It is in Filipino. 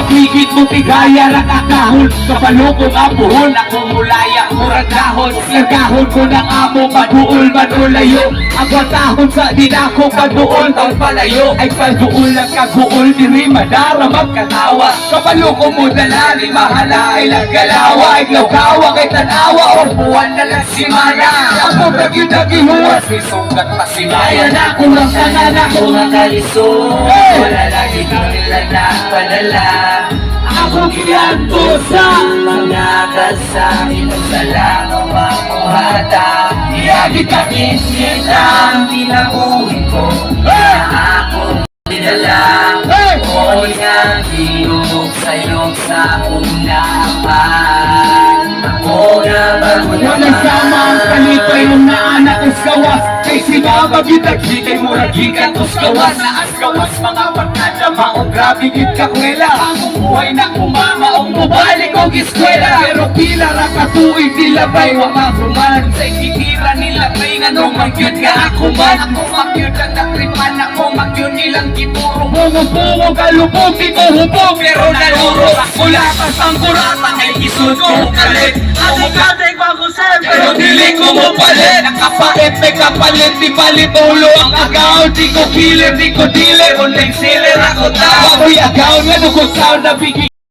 Kapigit mo tigaya nakakahon Kapalo kong apuhon Ako mulaya murag dahon Nagahon ko ng amo Paduol manulayo Ang watahon sa dinako Paduol taon palayo Ay paduol lang kaguol Diri madara magkatawa Kapalo ko mo dalali Mahala ay naggalawa Iglaw kawa kay tanawa O buwan na lang si Mara Ako naging-nagihuwas Isunggat pa si Maya na kung ang tanan ako Kalisod, wala lagi kang nagpadala. Ako kiyanto sa Mga kasabi ng salang mamuhata. Iyagi ka Isit ang pinabuhin ko na ako dinala. Ako'y nagiyog sa'yo sa unapan. Ako na Walang sama ang kalipay ng naanak ko gawas Kay sinama gitagi kay muragikan ko gawas Naas gawas mga pagkadama o grabe git kakwela Ang buhay na kumama o mubalik o giskwela Pero pila rakatuig nilabay mga human Sa ikitira nilabay nga nung magyud nga ako man Ako magyud ang nakripan ako magyud nilang gituro Bungog-bungog kalubog di ko hubog pero naluro Mula pa sang kurata kay isod ko kalit Ating pag-usap pero dili ko mo palit Nakapait may kapalit Di palit ulo ang agaw Di ko kilir, di ko dealer Online seller ako tao Baboy agaw nga nukong sound na bigay